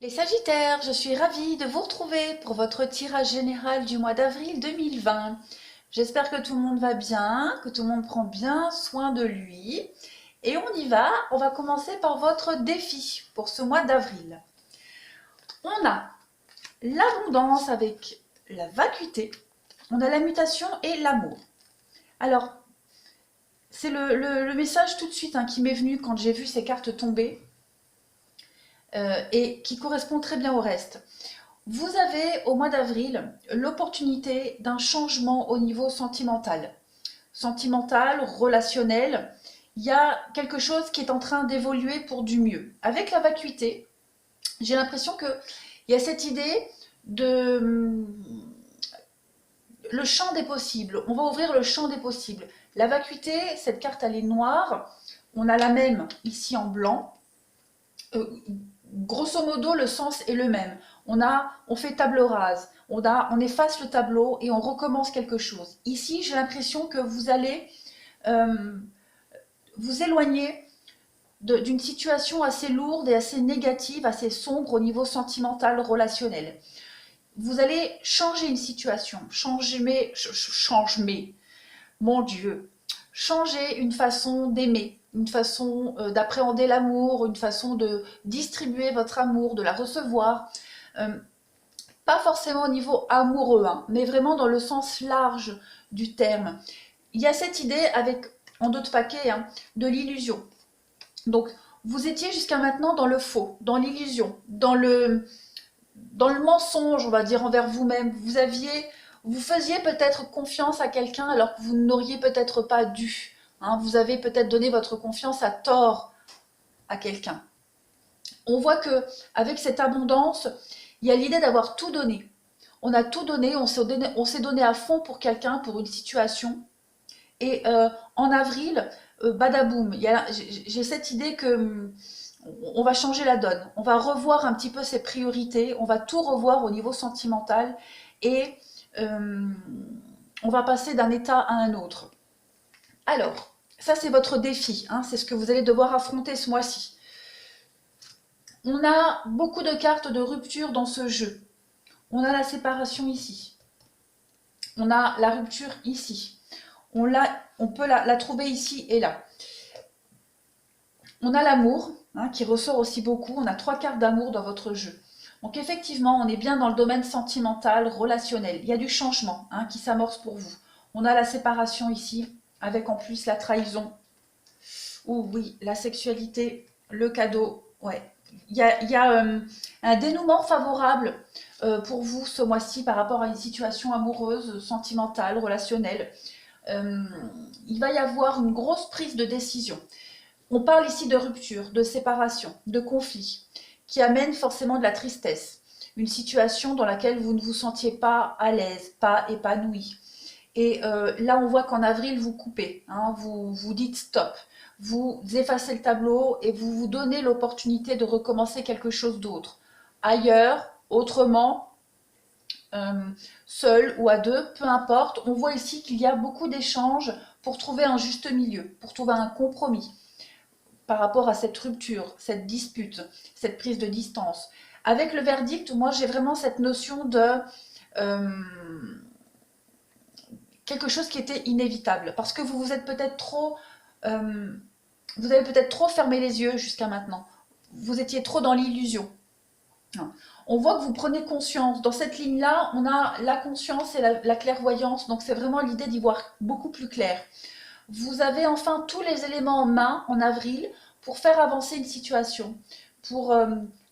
Les Sagittaires, je suis ravie de vous retrouver pour votre tirage général du mois d'avril 2020. J'espère que tout le monde va bien, que tout le monde prend bien soin de lui. Et on y va, on va commencer par votre défi pour ce mois d'avril. On a l'abondance avec la vacuité, on a la mutation et l'amour. Alors, c'est le message tout de suite qui m'est venu quand j'ai vu ces cartes tomber et qui correspond très bien au reste. Vous avez au mois d'avril l'opportunité d'un changement au niveau sentimental. Sentimental, relationnel, il y a quelque chose qui est en train d'évoluer pour du mieux. Avec la vacuité, j'ai l'impression qu'il y a cette idée de le champ des possibles. On va ouvrir le champ des possibles. La vacuité, cette carte elle est noire. On a la même ici en blanc. Grosso modo, le sens est le même. On fait table rase, on efface le tableau et on recommence quelque chose. Ici, j'ai l'impression que vous allez euh, vous éloigner d'une situation assez lourde et assez négative, assez sombre au niveau sentimental, relationnel. Vous allez changer une situation, mon Dieu, changer une façon d'aimer, une façon d'appréhender l'amour, une façon de distribuer votre amour, de la recevoir. Euh, Pas forcément au niveau amoureux, mais vraiment dans le sens large du terme. Il y a cette idée avec, en d'autres paquets, de l'illusion. Donc, vous étiez jusqu'à maintenant dans le faux, dans l'illusion, dans le mensonge, on va dire, envers vous-même. Vous faisiez peut-être confiance à quelqu'un alors que vous n'auriez peut-être pas dû. Vous avez peut-être donné votre confiance à tort à quelqu'un. On voit que avec cette abondance, il y a l'idée d'avoir tout donné. On a tout donné, on s'est donné à fond pour quelqu'un, pour une situation. Et en avril, badaboum, j'ai cette idée que on va changer la donne. On va revoir un petit peu ses priorités. On va tout revoir au niveau sentimental. Et euh, on va passer d'un état à un autre. Alors, ça c'est votre défi. C'est ce que vous allez devoir affronter ce mois-ci. On a beaucoup de cartes de rupture dans ce jeu. On a la séparation ici. On a la rupture ici. On peut la trouver ici et là. On a l'amour, qui ressort aussi beaucoup. On a 3 cartes d'amour dans votre jeu. Donc effectivement, on est bien dans le domaine sentimental, relationnel. Il y a du changement qui s'amorce pour vous. On a la séparation ici, avec en plus la trahison. Oh oui, la sexualité, le cadeau. Ouais. Il y a un dénouement favorable pour vous ce mois-ci par rapport à une situation amoureuse, sentimentale, relationnelle. Euh, il va y avoir une grosse prise de décision. On parle ici de rupture, de séparation, de conflit, qui amène forcément de la tristesse. Une situation dans laquelle vous ne vous sentiez pas à l'aise, pas épanoui. Et là, on voit qu'en avril, vous coupez, vous dites stop, vous effacez le tableau et vous vous donnez l'opportunité de recommencer quelque chose d'autre. Ailleurs, autrement, euh, seul ou à deux, peu importe. On voit ici qu'il y a beaucoup d'échanges pour trouver un juste milieu, pour trouver un compromis par rapport à cette rupture, cette dispute, cette prise de distance. Avec le verdict, moi j'ai vraiment cette notion de euh, quelque chose qui était inévitable, parce que vous vous êtes peut-être trop, euh, vous avez peut-être trop fermé les yeux jusqu'à maintenant. Vous étiez trop dans l'illusion. On voit que vous prenez conscience. Dans cette ligne-là, on a la conscience et la clairvoyance, donc c'est vraiment l'idée d'y voir beaucoup plus clair. Vous avez enfin tous les éléments en main en avril pour faire avancer une situation, pour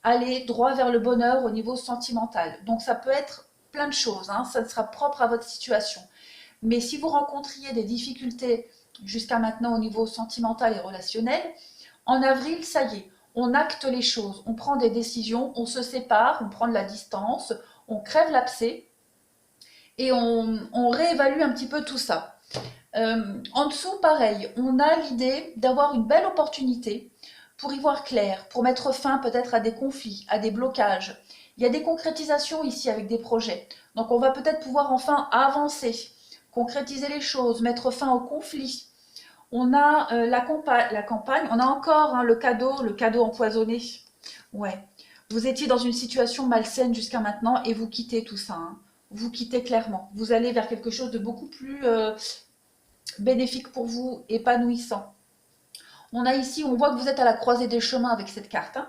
aller droit vers le bonheur au niveau sentimental. Donc ça peut être plein de choses, ça sera propre à votre situation. Mais si vous rencontriez des difficultés jusqu'à maintenant au niveau sentimental et relationnel, en avril, ça y est, on acte les choses, on prend des décisions, on se sépare, on prend de la distance, on crève l'abcès et on réévalue un petit peu tout ça. En dessous, pareil, on a l'idée d'avoir une belle opportunité pour y voir clair, pour mettre fin peut-être à des conflits, à des blocages. Il y a des concrétisations ici avec des projets. Donc on va peut-être pouvoir enfin avancer, concrétiser les choses, mettre fin aux conflits. On a la campagne, on a encore le cadeau empoisonné. Ouais. Vous étiez dans une situation malsaine jusqu'à maintenant et vous quittez tout ça. Hein. Vous quittez clairement. Vous allez vers quelque chose de beaucoup plus bénéfique pour vous, épanouissant. On a ici, on voit que vous êtes à la croisée des chemins avec cette carte, hein,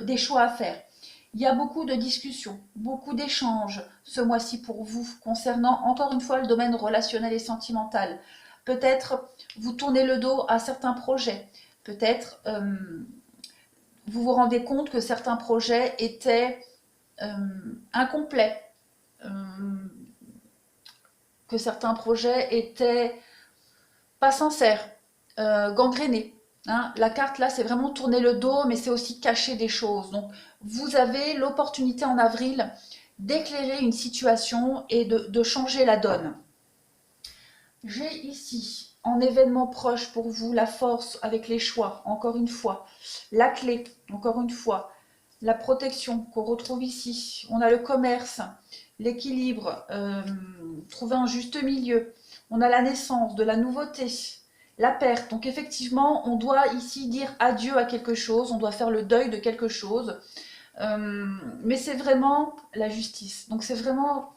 des choix à faire. Il y a beaucoup de discussions, beaucoup d'échanges ce mois-ci pour vous concernant, encore une fois, le domaine relationnel et sentimental. Peut-être vous tournez le dos à certains projets. Peut-être vous vous rendez compte que certains projets étaient incomplets, euh, que certains projets étaient pas sincères, gangrénés. Hein. La carte là, c'est vraiment tourner le dos, mais c'est aussi cacher des choses. Donc, vous avez l'opportunité en avril d'éclairer une situation et de changer la donne. J'ai ici, en événement proche pour vous, la force avec les choix, encore une fois. La clé, encore une fois. La protection qu'on retrouve ici. On a le commerce, l'équilibre, trouver un juste milieu. On a la naissance, de la nouveauté, la perte. Donc effectivement, on doit ici dire adieu à quelque chose, on doit faire le deuil de quelque chose. Mais c'est vraiment la justice. Donc c'est vraiment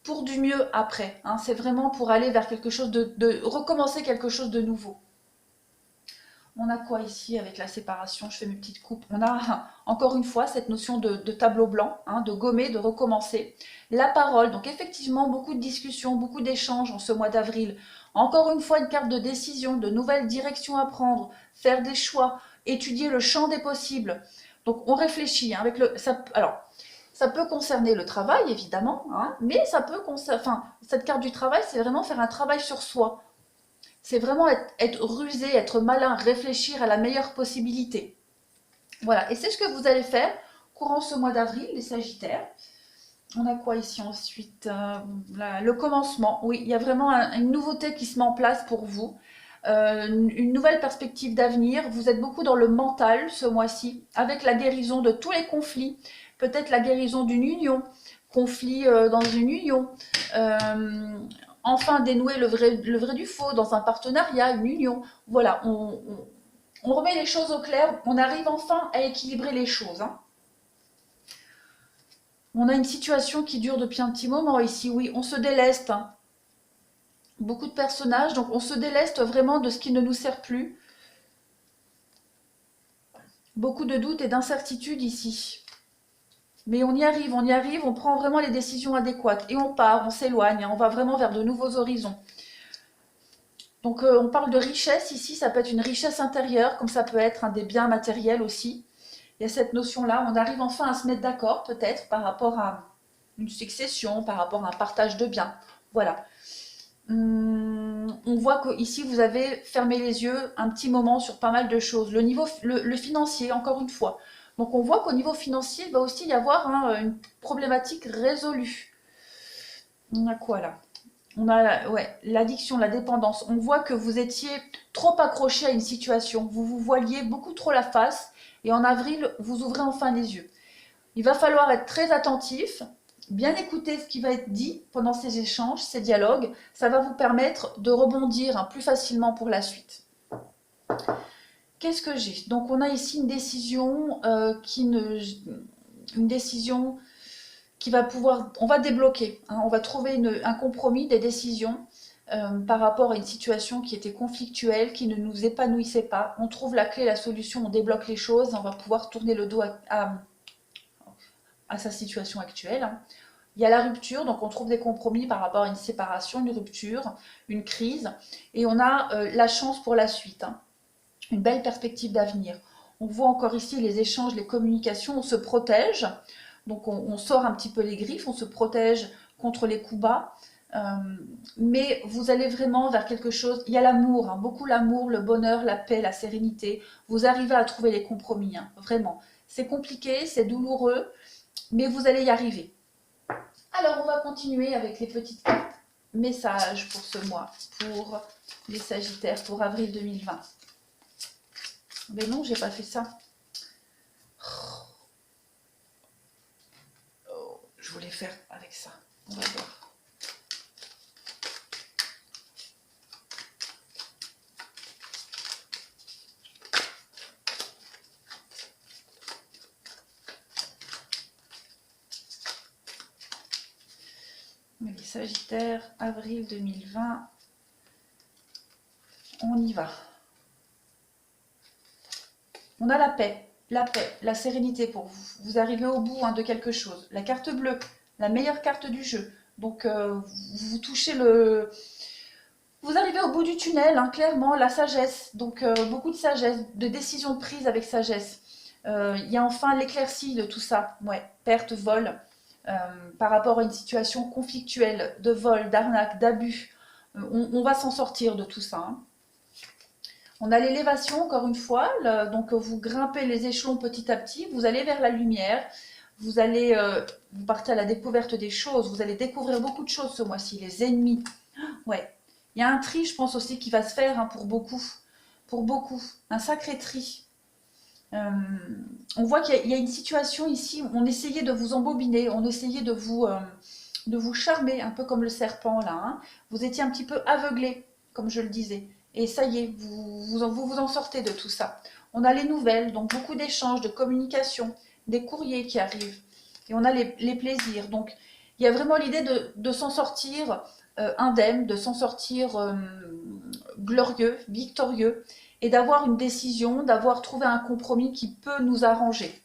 pour du mieux après. Hein. C'est vraiment pour aller vers quelque chose de recommencer quelque chose de nouveau. On a quoi ici avec la séparation? Je fais mes petites coupes. On a encore une fois cette notion de tableau blanc, hein, de gommer, de recommencer. La parole, donc effectivement beaucoup de discussions, beaucoup d'échanges en ce mois d'avril. Encore une fois une carte de décision, de nouvelles directions à prendre, faire des choix, étudier le champ des possibles. Donc on réfléchit hein, avec le... alors, ça peut concerner le travail évidemment, hein, mais ça peut concerner... Enfin, cette carte du travail, c'est vraiment faire un travail sur soi. C'est vraiment être rusé, être malin, réfléchir à la meilleure possibilité. Voilà, et c'est ce que vous allez faire courant ce mois d'avril, les Sagittaires. On a quoi ici ensuite le commencement. Oui, il y a vraiment une nouveauté qui se met en place pour vous. Une nouvelle perspective d'avenir. Vous êtes beaucoup dans le mental ce mois-ci, avec la guérison de tous les conflits. Peut-être la guérison d'une union, conflit dans une union. Enfin dénouer le vrai du faux dans un partenariat, une union. Voilà, on remet les choses au clair. On arrive enfin à équilibrer les choses. Hein. On a une situation qui dure depuis un petit moment ici, oui, on se déleste. Hein. Beaucoup de personnages, donc on se déleste vraiment de ce qui ne nous sert plus. Beaucoup de doutes et d'incertitudes ici. Mais on y arrive, on prend vraiment les décisions adéquates. Et on part, on s'éloigne, hein, on va vraiment vers de nouveaux horizons. Donc on parle de richesse ici, ça peut être une richesse intérieure, comme ça peut être des biens matériels aussi. Il y a cette notion-là, on arrive enfin à se mettre d'accord peut-être par rapport à une succession, par rapport à un partage de biens. Voilà. On voit qu'ici vous avez fermé les yeux un petit moment sur pas mal de choses. Le financier, encore une fois. Donc on voit qu'au niveau financier, il va aussi y avoir une problématique résolue. On a quoi là? On a ouais, l'addiction, la dépendance. On voit que vous étiez trop accroché à une situation. Vous vous voiliez beaucoup trop la face. Et en avril, vous ouvrez enfin les yeux. Il va falloir être très attentif, bien écouter ce qui va être dit pendant ces échanges, ces dialogues. Ça va vous permettre de rebondir plus facilement pour la suite. Qu'est-ce que j'ai? Donc on a ici une décision une décision qui va pouvoir, on va débloquer, hein, on va trouver un compromis, des décisions par rapport à une situation qui était conflictuelle, qui ne nous épanouissait pas. On trouve la clé, la solution, on débloque les choses, on va pouvoir tourner le dos à sa situation actuelle. Hein. Il y a la rupture, donc on trouve des compromis par rapport à une séparation, une rupture, une crise, et on a la chance pour la suite, hein, une belle perspective d'avenir. On voit encore ici les échanges, les communications, on se protège, donc on sort un petit peu les griffes, on se protège contre les coups bas, mais vous allez vraiment vers quelque chose, il y a l'amour, hein, beaucoup l'amour, le bonheur, la paix, la sérénité, vous arrivez à trouver les compromis, hein, vraiment. C'est compliqué, c'est douloureux, mais vous allez y arriver. Alors, on va continuer avec les petites cartes messages pour ce mois, pour les Sagittaires, pour avril 2020. Mais non, j'ai pas fait ça. Oh, je voulais faire avec ça. On va voir. Les Sagittaires, avril 2020. On y va. On a la paix, la sérénité pour vous. Vous arrivez au bout de quelque chose. La carte bleue, la meilleure carte du jeu. Donc, vous touchez le... Vous arrivez au bout du tunnel, clairement, la sagesse. Donc, beaucoup de sagesse, de décisions prises avec sagesse. Il y a enfin l'éclaircie de tout ça. Ouais, perte, vol, par rapport à une situation conflictuelle, de vol, d'arnaque, d'abus. On va s'en sortir de tout ça. Hein. On a l'élévation, encore une fois, donc vous grimpez les échelons petit à petit, vous allez vers la lumière, vous allez, vous partez à la découverte des choses, vous allez découvrir beaucoup de choses ce mois-ci, les ennemis. Ouais, il y a un tri, je pense aussi, qui va se faire pour beaucoup, un sacré tri. On voit qu'il y a une situation ici où on essayait de vous embobiner, on essayait de vous charmer, un peu comme le serpent là. Hein. Vous étiez un petit peu aveuglé, comme je le disais. Et ça y est, vous en sortez de tout ça. On a les nouvelles, donc beaucoup d'échanges, de communication, des courriers qui arrivent. Et on a les plaisirs. Donc, il y a vraiment l'idée de s'en sortir indemne, de s'en sortir glorieux, victorieux, et d'avoir une décision, d'avoir trouvé un compromis qui peut nous arranger.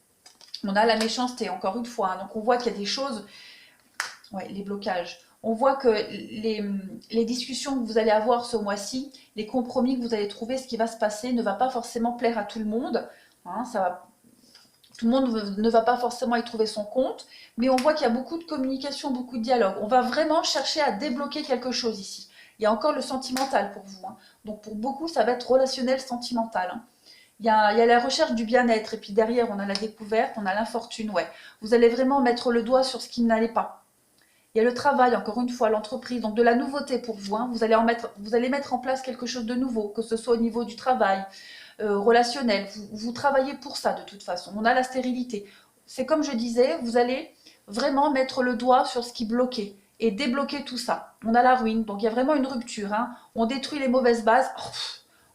On a la méchanceté, encore une fois. Donc, on voit qu'il y a des choses... Ouais, les blocages. On voit que les discussions que vous allez avoir ce mois-ci, les compromis que vous allez trouver, ce qui va se passer ne va pas forcément plaire à tout le monde. Hein, tout le monde ne va pas forcément y trouver son compte, mais on voit qu'il y a beaucoup de communication, beaucoup de dialogue. On va vraiment chercher à débloquer quelque chose ici. Il y a encore le sentimental pour vous. Hein. Donc pour beaucoup, ça va être relationnel, sentimental. Hein. Il y a la recherche du bien-être, et puis derrière, on a la découverte, on a l'infortune. Ouais. Vous allez vraiment mettre le doigt sur ce qui n'allait pas. Il y a le travail, encore une fois, l'entreprise, donc de la nouveauté pour vous. Hein. Vous allez mettre en place quelque chose de nouveau, que ce soit au niveau du travail, relationnel. Vous travaillez pour ça de toute façon. On a la stérilité. C'est comme je disais, vous allez vraiment mettre le doigt sur ce qui bloquait et débloquer tout ça. On a la ruine, donc il y a vraiment une rupture. Hein. On détruit les mauvaises bases. Oh,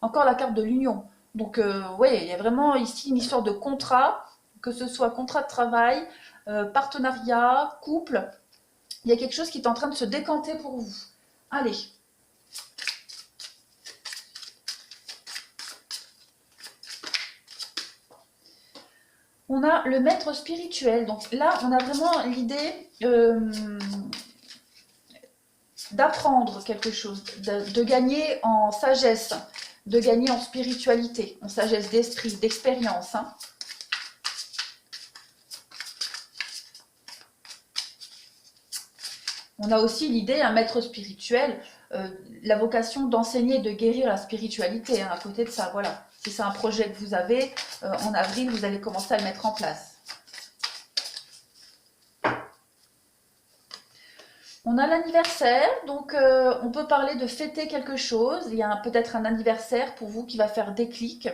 encore la carte de l'union. Donc oui, il y a vraiment ici une histoire de contrat, que ce soit contrat de travail, partenariat, couple. Il y a quelque chose qui est en train de se décanter pour vous. Allez. On a le maître spirituel. Donc là, on a vraiment l'idée d'apprendre quelque chose, de gagner en sagesse, de gagner en spiritualité, en sagesse d'esprit, d'expérience. Hein. On a aussi l'idée, un maître spirituel, la vocation d'enseigner, de guérir la spiritualité. Hein, à côté de ça, voilà. Si c'est un projet que vous avez, en avril, vous allez commencer à le mettre en place. On a l'anniversaire, donc on peut parler de fêter quelque chose. Il y a peut-être un anniversaire pour vous qui va faire déclic.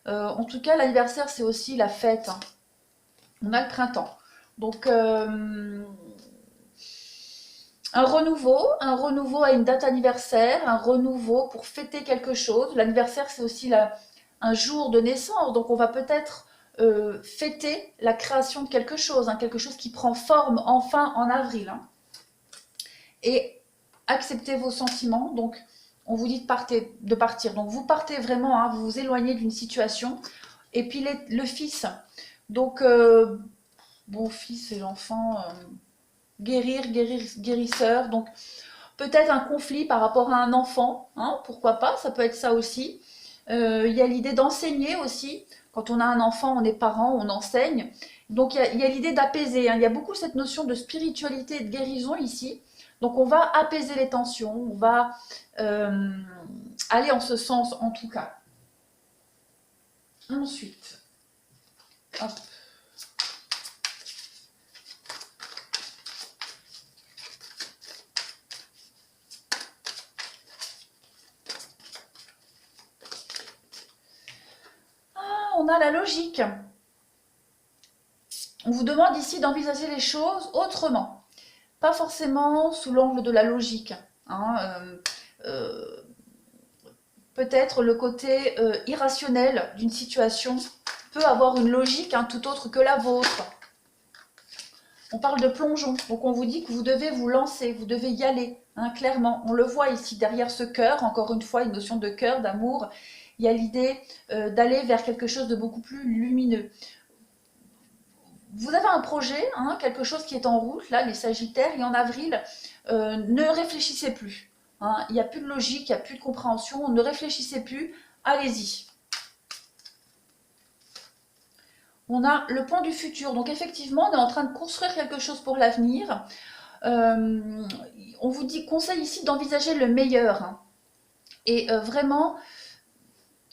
En tout cas, l'anniversaire, c'est aussi la fête. Hein. On a le printemps. Donc... un renouveau à une date anniversaire, un renouveau pour fêter quelque chose. L'anniversaire, c'est aussi un jour de naissance, donc on va peut-être fêter la création de quelque chose qui prend forme enfin en avril. Hein. Et acceptez vos sentiments, donc on vous dit de partir. Donc vous partez vraiment, hein, vous vous éloignez d'une situation. Et puis le fils, donc bon, fils et l'enfant... guérisseur, donc peut-être un conflit par rapport à un enfant, hein, pourquoi pas, ça peut être ça aussi. Il y a l'idée d'enseigner aussi, quand on a un enfant, on est parent, on enseigne, donc il y a l'idée d'apaiser, hein. Il y a beaucoup cette notion de spiritualité et de guérison ici, donc on va apaiser les tensions, on va aller en ce sens en tout cas. Ensuite, hop. On a la logique. On vous demande ici d'envisager les choses autrement. Pas forcément sous l'angle de la logique. Hein, peut-être le côté irrationnel d'une situation peut avoir une logique tout autre que la vôtre. On parle de plongeon, donc on vous dit que vous devez vous lancer, vous devez y aller, hein, clairement. On le voit ici, derrière ce cœur, encore une fois, une notion de cœur, d'amour, il y a l'idée d'aller vers quelque chose de beaucoup plus lumineux. Vous avez un projet, hein, quelque chose qui est en route, là, les Sagittaires, et en avril, ne réfléchissez plus. Hein, il n'y a plus de logique, il n'y a plus de compréhension, ne réfléchissez plus, allez-y. On a le point du futur. Donc effectivement, on est en train de construire quelque chose pour l'avenir. On vous dit, conseil ici d'envisager le meilleur. Hein, et vraiment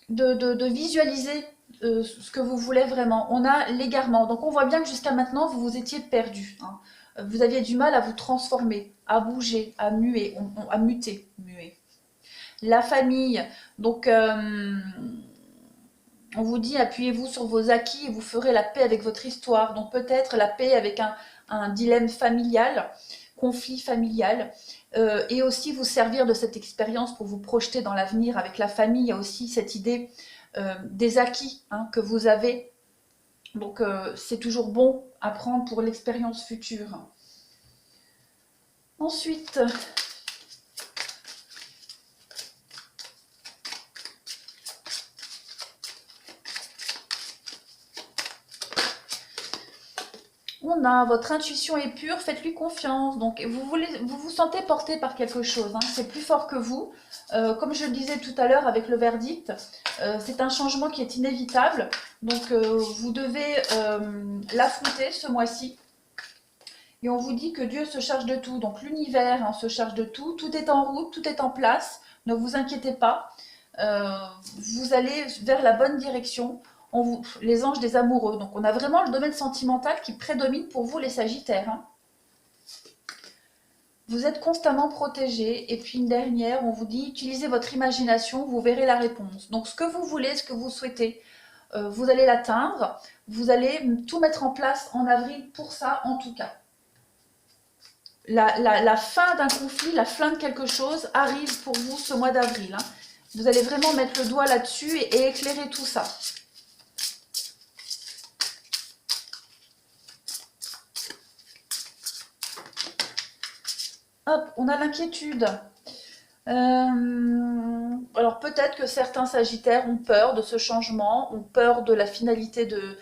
de visualiser ce que vous voulez vraiment. On a l'égarement. Donc on voit bien que jusqu'à maintenant, vous vous étiez perdu. Hein. Vous aviez du mal à vous transformer, à bouger, à muer, à muter. Muer. La famille. Donc on vous dit appuyez-vous sur vos acquis et vous ferez la paix avec votre histoire. Donc peut-être la paix avec un dilemme familial, conflit familial, et aussi vous servir de cette expérience pour vous projeter dans l'avenir avec la famille. Il y a aussi cette idée des acquis, hein, que vous avez. Donc c'est toujours bon à prendre pour l'expérience future. Ensuite, on a votre intuition est pure, faites-lui confiance. Donc vous vous sentez porté par quelque chose, hein, c'est plus fort que vous. Comme je le disais tout à l'heure avec le verdict, c'est un changement qui est inévitable. Donc vous devez l'affronter ce mois-ci. Et on vous dit que Dieu se charge de tout. Donc l'univers, hein, se charge de tout. Tout est en route, tout est en place. Ne vous inquiétez pas. Vous allez vers la bonne direction. Les anges des amoureux. Donc on a vraiment le domaine sentimental qui prédomine pour vous les Sagittaires. Hein. Vous êtes constamment protégés. Et puis une dernière, on vous dit utilisez votre imagination, vous verrez la réponse. Donc ce que vous voulez, ce que vous souhaitez, vous allez l'atteindre. Vous allez tout mettre en place en avril pour ça en tout cas. La fin d'un conflit, la fin de quelque chose arrive pour vous ce mois d'avril. Hein. Vous allez vraiment mettre le doigt là-dessus et éclairer tout ça. Hop, on a l'inquiétude. Alors peut-être que certains Sagittaires ont peur de ce changement, ont peur de la finalité de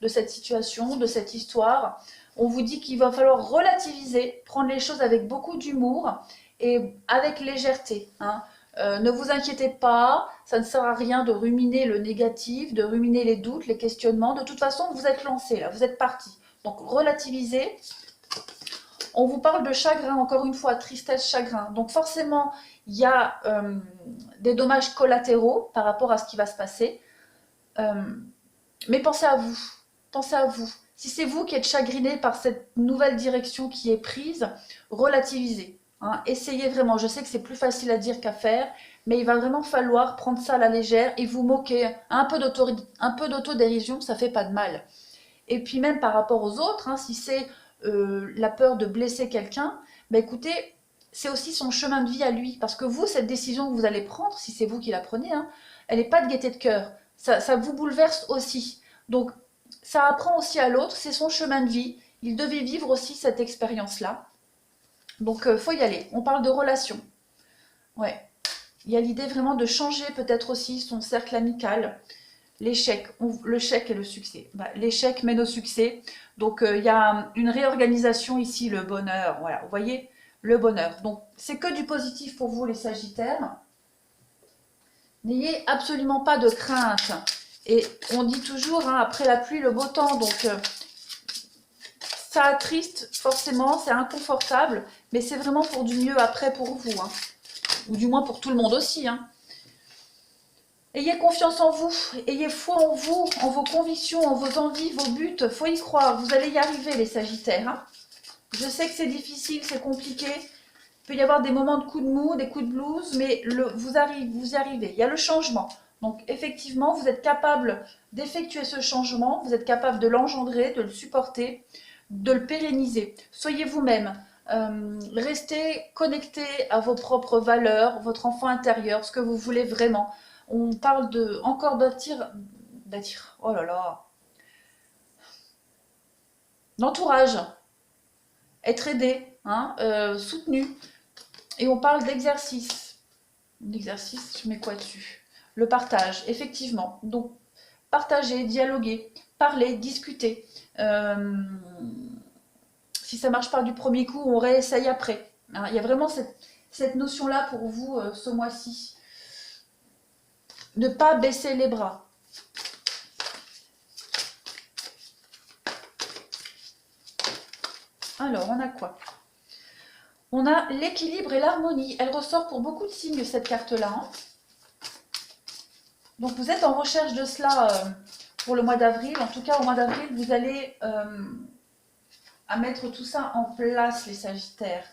cette situation, de cette histoire. On vous dit qu'il va falloir relativiser, prendre les choses avec beaucoup d'humour et avec légèreté. Hein. Ne vous inquiétez pas, ça ne sert à rien de ruminer le négatif, de ruminer les doutes, les questionnements. De toute façon, vous êtes lancé là, vous êtes parti. Donc relativisez. On vous parle de chagrin, encore une fois, tristesse, chagrin. Donc forcément, il y a des dommages collatéraux par rapport à ce qui va se passer. Mais pensez à vous. Pensez à vous. Si c'est vous qui êtes chagriné par cette nouvelle direction qui est prise, relativisez. Hein. Essayez vraiment. Je sais que c'est plus facile à dire qu'à faire, mais il va vraiment falloir prendre ça à la légère et vous moquer. Un peu d'autodérision, ça fait pas de mal. Et puis même par rapport aux autres, hein, si c'est la peur de blesser quelqu'un, bah écoutez, c'est aussi son chemin de vie à lui. Parce que vous, cette décision que vous allez prendre, si c'est vous qui la prenez, hein, elle n'est pas de gaieté de cœur. Ça vous bouleverse aussi. Donc, ça apprend aussi à l'autre, c'est son chemin de vie. Il devait vivre aussi cette expérience-là. Donc, faut y aller. On parle de relation. Ouais. Il y a l'idée vraiment de changer peut-être aussi son cercle amical. L'échec, le chèque et le succès. Bah, l'échec mène au succès. Donc, il y a une réorganisation ici, le bonheur. Voilà, vous voyez, le bonheur. Donc, c'est que du positif pour vous, les Sagittaires. N'ayez absolument pas de crainte. Et on dit toujours, hein, après la pluie, le beau temps. Donc, ça attriste forcément, c'est inconfortable. Mais c'est vraiment pour du mieux après pour vous. Hein. Ou du moins pour tout le monde aussi, hein. Ayez confiance en vous, ayez foi en vous, en vos convictions, en vos envies, vos buts. Faut y croire, vous allez y arriver les Sagittaires. Hein. Je sais que c'est difficile, c'est compliqué. Il peut y avoir des moments de coups de mou, des coups de blues, mais vous y arrivez. Il y a le changement. Donc effectivement, vous êtes capable d'effectuer ce changement, vous êtes capable de l'engendrer, de le supporter, de le pérenniser. Soyez vous-même. Restez connecté à vos propres valeurs, votre enfant intérieur, ce que vous voulez vraiment. On parle encore d'entourage. être aidé, hein, soutenu. Et on parle d'exercice. L'exercice, je mets quoi dessus? Le partage, effectivement. Donc, partager, dialoguer, parler, discuter. Si ça ne marche pas du premier coup, on réessaye après. Hein, il y a vraiment cette notion-là pour vous ce mois-ci. Ne pas baisser les bras. Alors, on a quoi? On a l'équilibre et l'harmonie. Elle ressort pour beaucoup de signes, cette carte-là. Hein. Donc, vous êtes en recherche de cela pour le mois d'avril. En tout cas, au mois d'avril, vous allez à mettre tout ça en place, les Sagittaires.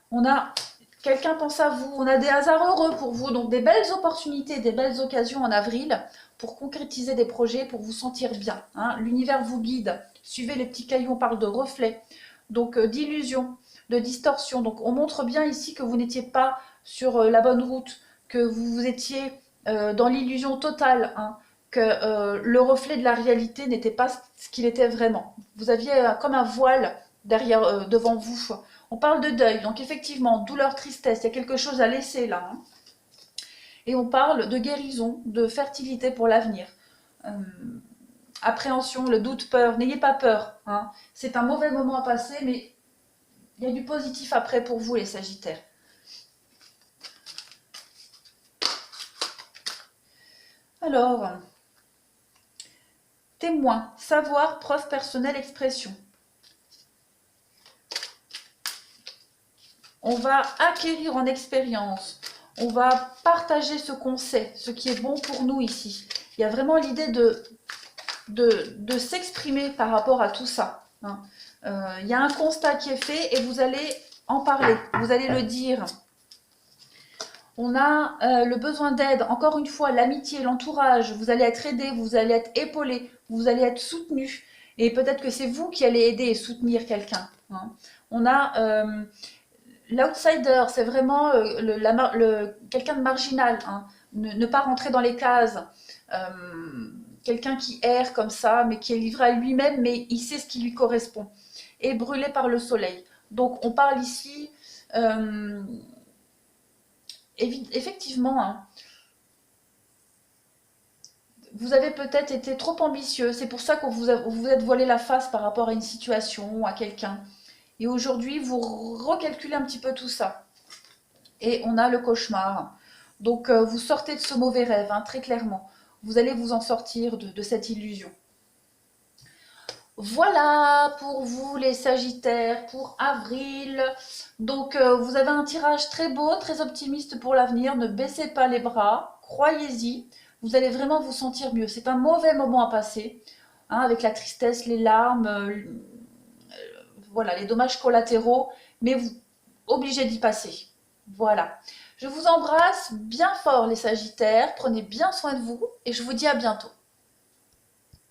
On a quelqu'un pense à vous, on a des hasards heureux pour vous, donc des belles opportunités, des belles occasions en avril pour concrétiser des projets, pour vous sentir bien. Hein. L'univers vous guide, suivez les petits cailloux, on parle de reflets, donc d'illusions, de distorsions. Donc on montre bien ici que vous n'étiez pas sur la bonne route, que vous étiez dans l'illusion totale, hein, que le reflet de la réalité n'était pas ce qu'il était vraiment. Vous aviez comme un voile derrière, devant vous. On parle de deuil, donc effectivement, douleur, tristesse, il y a quelque chose à laisser là. Hein. Et on parle de guérison, de fertilité pour l'avenir. Appréhension, le doute, peur, n'ayez pas peur. Hein. C'est un mauvais moment à passer, mais il y a du positif après pour vous, les Sagittaires. Alors, témoin, savoir, preuve personnelle, expression. On va acquérir en expérience, on va partager ce qu'on sait, ce qui est bon pour nous ici. Il y a vraiment l'idée de s'exprimer par rapport à tout ça. Hein. Il y a un constat qui est fait et vous allez en parler, vous allez le dire. On a le besoin d'aide, encore une fois, l'amitié, l'entourage, vous allez être aidé, vous allez être épaulé, vous allez être soutenu. Et peut-être que c'est vous qui allez aider et soutenir quelqu'un. Hein. On a l'outsider, c'est vraiment quelqu'un de marginal. Hein. Ne pas rentrer dans les cases. Quelqu'un qui erre comme ça, mais qui est livré à lui-même, mais il sait ce qui lui correspond. Et brûlé par le soleil. Donc on parle ici... effectivement, hein, vous avez peut-être été trop ambitieux. C'est pour ça que vous êtes voilé la face par rapport à une situation ou à quelqu'un. Et aujourd'hui, vous recalculez un petit peu tout ça. Et on a le cauchemar. Donc, vous sortez de ce mauvais rêve, hein, très clairement. Vous allez vous en sortir de cette illusion. Voilà pour vous les Sagittaires, pour avril. Donc vous avez un tirage très beau, très optimiste pour l'avenir. Ne baissez pas les bras, croyez-y. Vous allez vraiment vous sentir mieux. C'est un mauvais moment à passer, hein, avec la tristesse, les larmes, voilà, les dommages collatéraux, mais vous obligé d'y passer. Voilà. Je vous embrasse bien fort les Sagittaires, prenez bien soin de vous et je vous dis à bientôt.